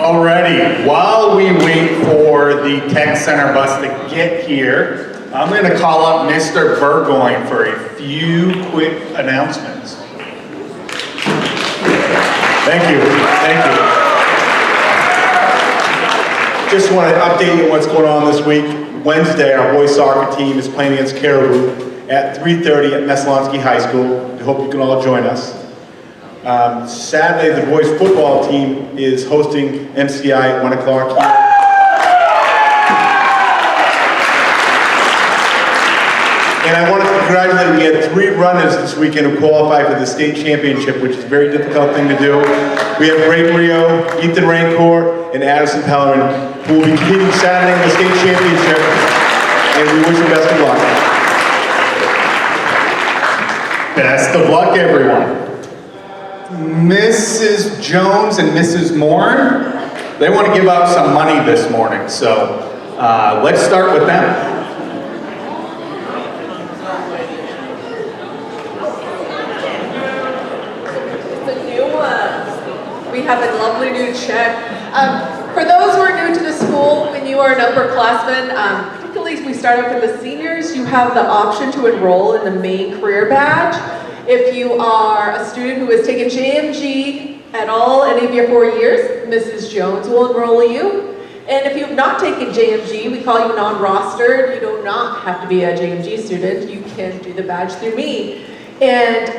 Alrighty, while we wait for the tech center bus to get here, I'm going to call up Mr. Burgoyne for a few quick announcements. Thank you. Just want to update you on what's going on this week. Wednesday, our boys soccer team is playing against Caribou at 3:30 at Messalonsky High School. I hope you can all join us. Saturday, the boys football team is hosting MCI at 1 o'clock here. And I want to congratulate, we had 3 runners this weekend who qualified for the state championship, which is a very difficult thing to do. We have Ray Rio, Ethan Rancourt, and Addison Pellerin, who will be competing Saturday in the state championship, and we wish them best of luck. Best of luck, everyone. Mrs. Jones and Mrs. Moore, they want to give out some money this morning, so let's start with them. It's a new one. We have a lovely new check. For those who are new to the school, when you are an upperclassman, particularly as we start off with the seniors, you have the option to enroll in the main career badge. If you are a student who has taken JMG at all, any of your 4 years, Mrs. Jones will enroll you. And if you have not taken JMG, we call you non-rostered. You do not have to be a JMG student. You can do the badge through me. And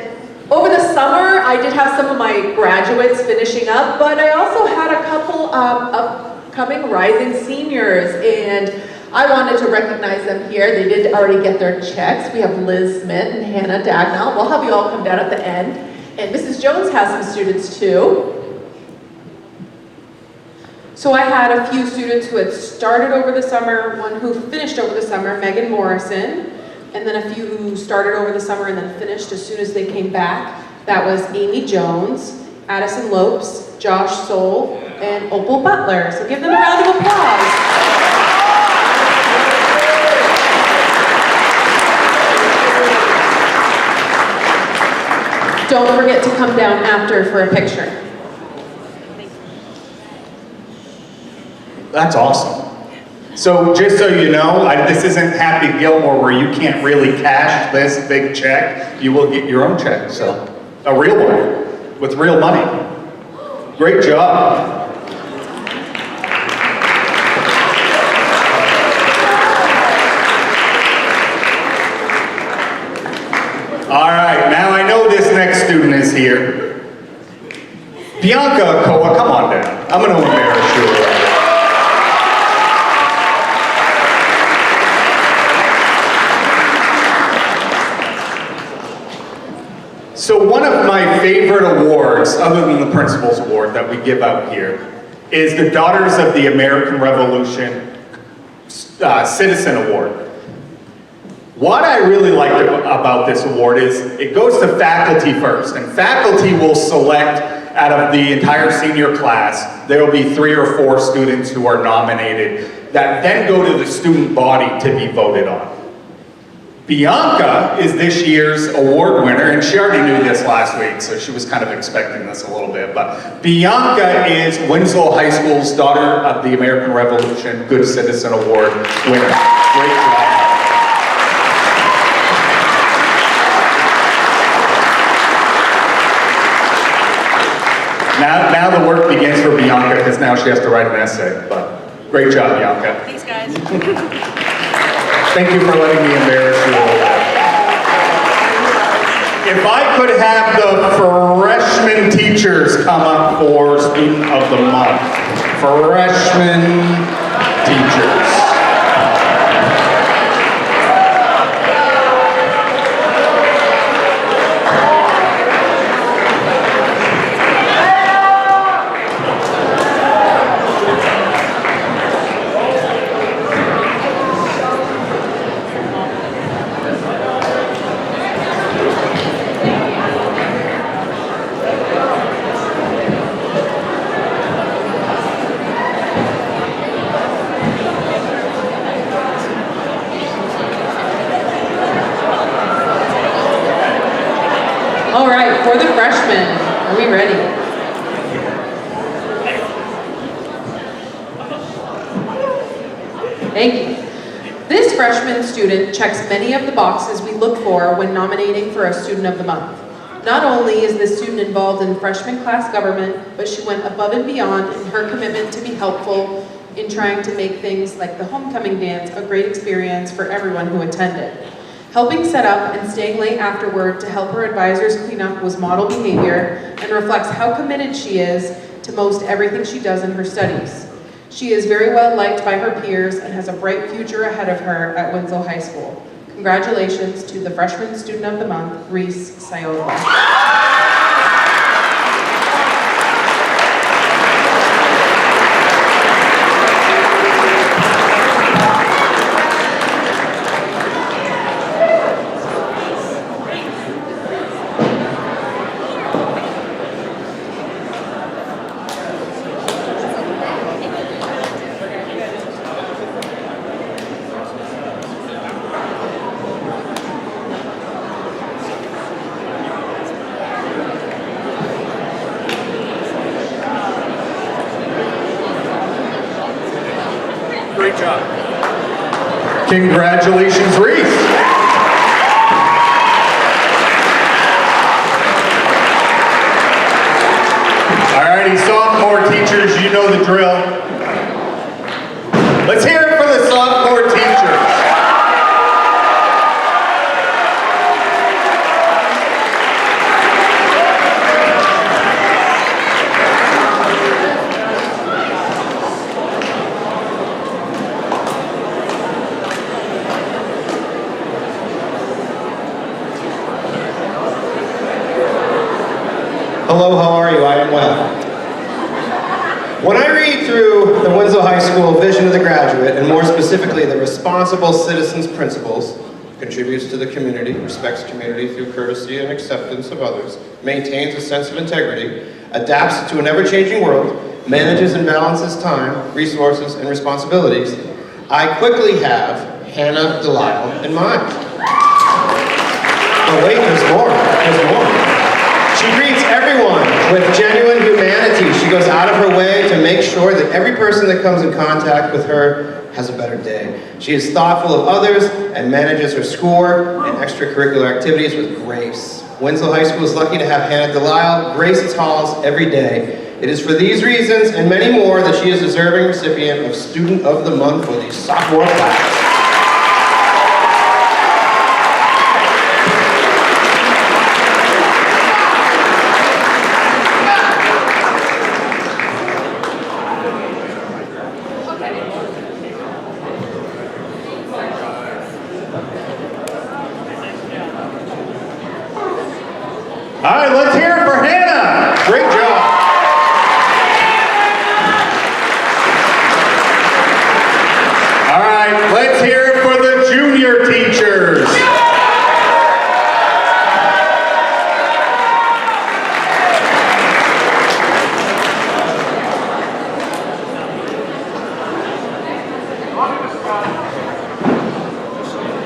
over the summer, I did have some of my graduates finishing up, but I also had a couple upcoming rising seniors, and I wanted to recognize them here. They did already get their checks. We have Liz Smith and Hannah Dagnall. We'll have you all come down at the end. And Mrs. Jones has some students too. So I had a few students who had started over the summer, one who finished over the summer, Megan Morrison, and then a few who started over the summer and then finished as soon as they came back. That was Amy Jones, Addison Lopes, Josh Soul, and Opal Butler. So give them a round of applause. Don't forget to come down after for a picture. That's awesome. So just so you know, this isn't Happy Gilmore where you can't really cash this big check. You will get your own check, so a real one with real money. Great job. All right, now I know this next student is here. Bianca Koa, come on down. I'm going to embarrass you. So one of my favorite awards, other than the Principal's Award that we give out here, is the Daughters of the American Revolution Citizen Award. What I really like about this award is it goes to faculty first, and faculty will select out of the entire senior class. There will be 3 or 4 students who are nominated that then go to the student body to be voted on. Bianca is this year's award winner, and she already knew this last week, so she was kind of expecting this a little bit, but Bianca is Winslow High School's Daughter of the American Revolution Good Citizen Award winner. Great job. Now the work begins for Bianca, because now she has to write an essay, but great job, Bianca. Thanks, guys. Thank you for letting me embarrass you a little bit. If I could have the freshman teachers come up for Student of the Month. Freshman teachers. All right, for the freshmen, are we ready? Thank you. This freshman student checks many of the boxes we look for when nominating for a Student of the Month. Not only is this student involved in freshman class government, but she went above and beyond in her commitment to be helpful in trying to make things like the homecoming dance a great experience for everyone who attended. Helping set up and staying late afterward to help her advisors clean up was model behavior and reflects how committed she is to most everything she does in her studies. She is very well liked by her peers and has a bright future ahead of her at Winslow High School. Congratulations to the Freshman Student of the Month, Reese Sayova. Great job. Congratulations, Reese. Alrighty, sophomore teachers, you know the drill. Let's hear it for the sophomore teachers. Hello, how are you? I am well. When I read through the Winslow High School Vision of the Graduate, and more specifically the Responsible Citizens Principles, contributes to the community, respects community through courtesy and acceptance of others, maintains a sense of integrity, adapts to an ever-changing world, manages and balances time, resources, and responsibilities, I quickly have Hannah Delisle in mind. But wait, there's more. There's more. She greets everyone with genuine humanity. She goes out of her way to make sure that every person that comes in contact with her has a better day. She is thoughtful of others and manages her score and extracurricular activities with grace. Winslow High School is lucky to have Hannah Delisle grace its halls every day. It is for these reasons and many more that she is a deserving recipient of Student of the Month for the sophomore class. All right, let's hear it for Hannah. Great job. All right, let's hear it for the junior teachers.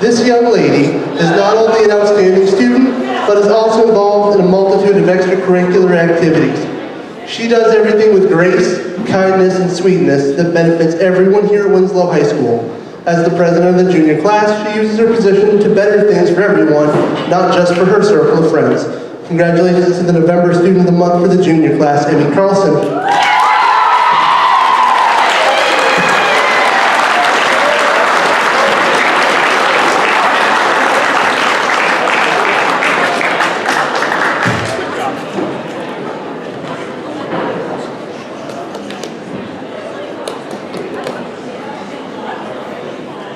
This young lady is not only an outstanding student, but is also involved in a multitude of extracurricular activities. She does everything with grace, kindness, and sweetness that benefits everyone here at Winslow High School. As the president of the junior class, she uses her position to better things for everyone, not just for her circle of friends. Congratulations to the November Student of the Month for the junior class, Emmy Carlson.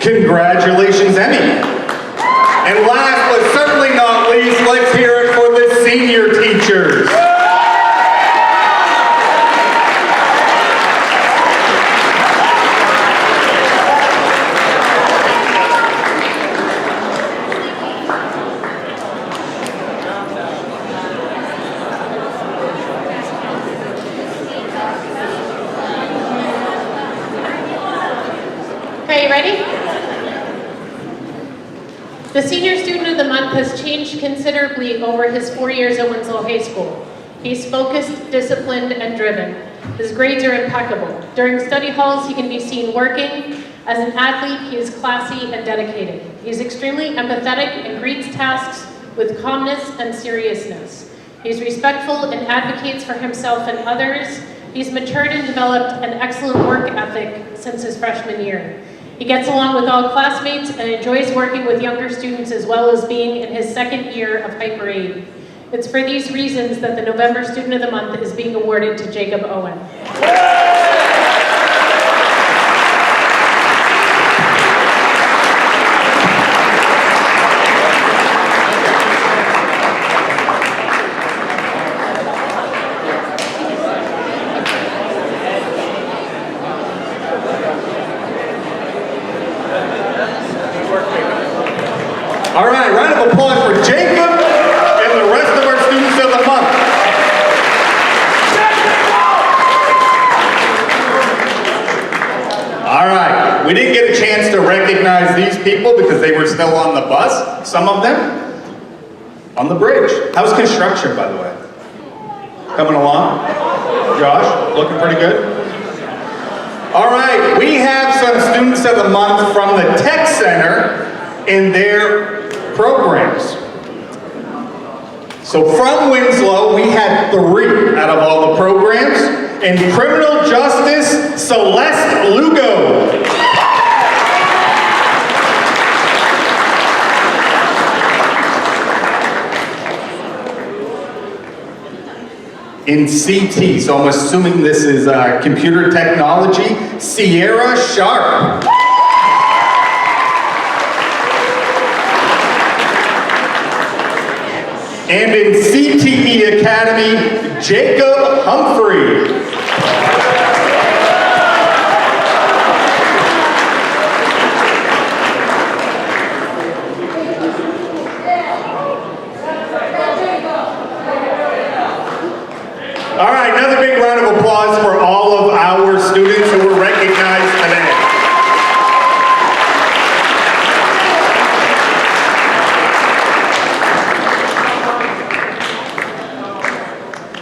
Congratulations, Emmy. And last but certainly not least, let's hear it for the senior teachers. Okay, you ready? The Senior Student of the Month has changed considerably over his 4 years at Winslow High School. He's focused, disciplined, and driven. His grades are impeccable. During study halls, he can be seen working As an athlete, he is classy and dedicated. He is extremely empathetic and greets tasks with calmness and seriousness. He is respectful and advocates for himself and others. He's matured and developed an excellent work ethic since his freshman year. He gets along with all classmates and enjoys working with younger students as well as being in his second year of Hyper 8. It's for these reasons that the November Student of the Month is being awarded to Jacob Owen. All right, round of applause for Jacob and the rest of our students of the month. All right, we didn't get a chance to recognize these people because they were still on the bus, some of them on the bridge. How's construction, by the way? Coming along? Josh, looking pretty good? All right, we have some students of the month from the Tech Center in their programs. So from Winslow, we had 3 out of all the programs. In criminal justice, Celeste Lugo. In CT, so I'm assuming this is computer technology, Sierra Sharp. And in CTE Academy, Jacob Humphrey. All right, another big round of applause for all of our students who were recognized today.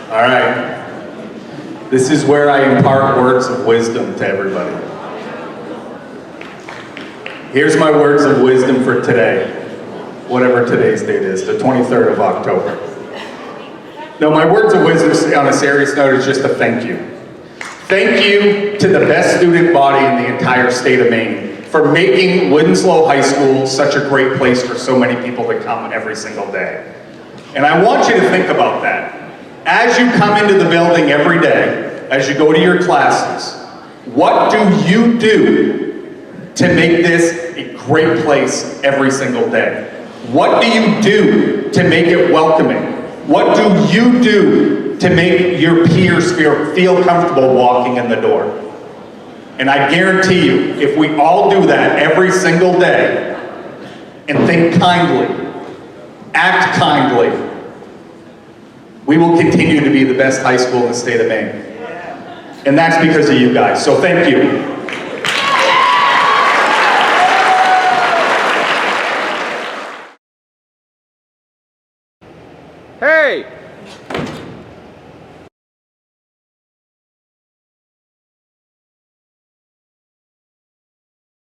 All right, this is where I impart words of wisdom to everybody. Here's my words of wisdom for today, whatever today's date is, the 23rd of October. No, my words of wisdom on a serious note is just a thank you. Thank you to the best student body in the entire state of Maine for making Winslow High School such a great place for so many people to come every single day. And I want you to think about that. As you come into the building every day, as you go to your classes, what do you do to make this a great place every single day? What do you do to make it welcoming? What do you do to make your peers feel comfortable walking in the door? And I guarantee you, if we all do that every single day and think kindly, act kindly, we will continue to be the best high school in the state of Maine. And that's because of you guys, so thank you. Hey,